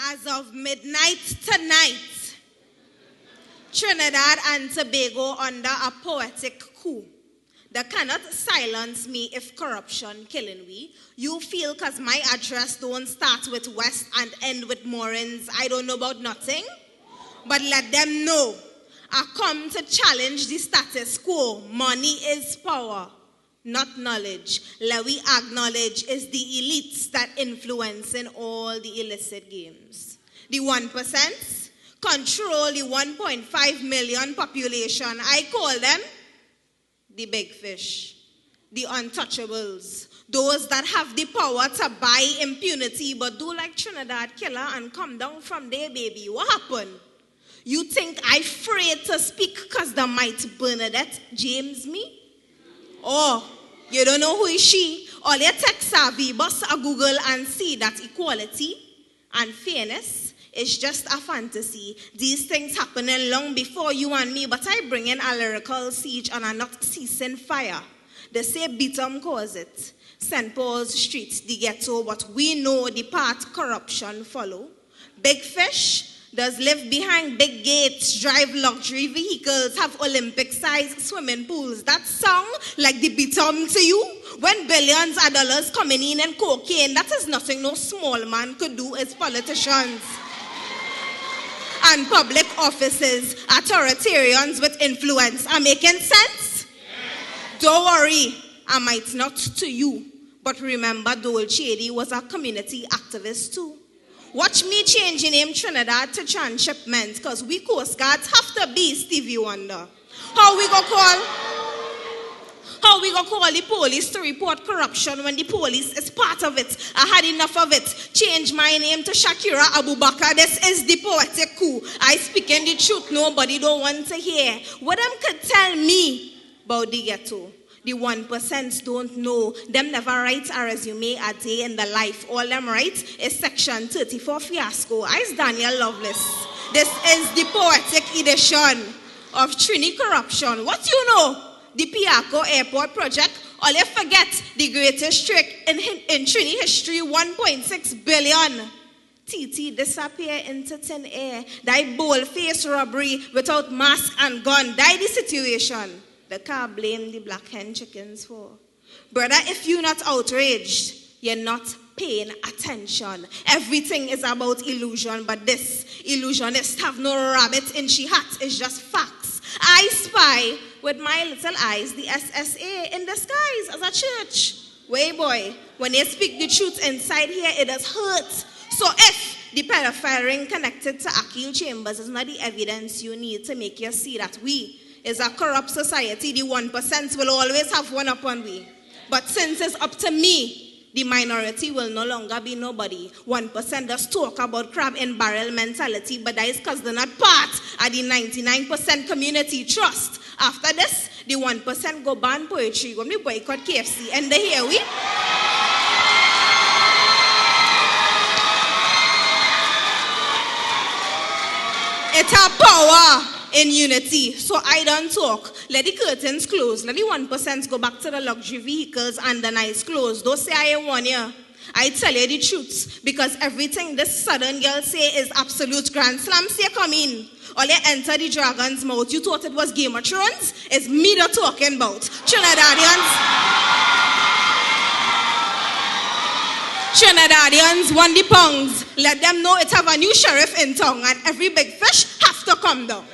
As of midnight tonight, Trinidad and Tobago under a poetic coup. They cannot silence me if corruption killing we. You feel cause my address don't start with West and end with Morins, I don't know about nothing. But let them know, I come to challenge the status quo. Money is power, not knowledge. Let we acknowledge is the elites that influence in all the illicit games. The 1% control the 1.5 million population. I call them the big fish, the untouchables, those that have the power to buy impunity but do like Trinidad killer and come down from there, baby. What happened? You think I afraid to speak because the might Bernadette James me? Oh, you don't know who is she? All your tech savvy, bust a Google and see that equality and fairness is just a fantasy. These things happening long before you and me, but I bring in a lyrical siege and a not ceasing fire. They say Beatum cause it. St. Paul's Street, the ghetto, but we know the path corruption follow. Big fish does live behind big gates, drive luxury vehicles, have Olympic-sized swimming pools. That song like the Beatum to you? When billions of dollars coming in and cocaine, that is nothing no small man could do as politicians. And public offices, authoritarians with influence. Are making sense? Yes. Don't worry, I might not to you, but remember Dole Chady was a community activist too. Watch me changing name Trinidad to Transshipment, because we Coast Guards have to be Stevie Wonder. How we go call the police to report corruption when the police is part of it? I had enough of it. Change my name to Shakira Abubakar. This is the poetic coup. I speaking the truth. Nobody don't want to hear. What them could tell me about the ghetto? The 1% don't know. Them never write a resume a day in the life. All them write is Section 34 fiasco. I's Daniel Loveless. This is the poetic edition of Trini corruption. What you know? The Piaco Airport project, all you forget, the greatest trick in Trini history, 1.6 billion. TT disappear into thin air. That bold-faced robbery without mask and gun. That the situation. The car blame the black hen chickens for. Brother, if you're not outraged, you're not paying attention. Everything is about illusion, but this illusionist have no rabbit in she hat. It's just facts. I spy with my little eyes the SSA in disguise as a church. Way boy, when they speak the truth inside here, it does hurt. So if the pedophile ring connected to Akil Chambers is not the evidence you need to make you see that we is a corrupt society, the 1% will always have one upon we. But since it's up to me, the minority will no longer be nobody. 1% does talk about crab in barrel mentality, but that is because they're not part of the 99% community trust. After this, the 1% go ban poetry, go me boycott KFC, and they hear we. It's a power in unity. So I don't talk. Let the curtains close. Let the 1% go back to the luxury vehicles and the nice clothes. Don't say I ain't one year. I tell you the truth. Because everything this southern girl say is absolute grand slam. Say come in. Or they enter the dragon's mouth. You thought it was Game of Thrones? It's me that talking about. Trinidadians won the pounds. Let them know it have a new sheriff in town and every big fish have to come down.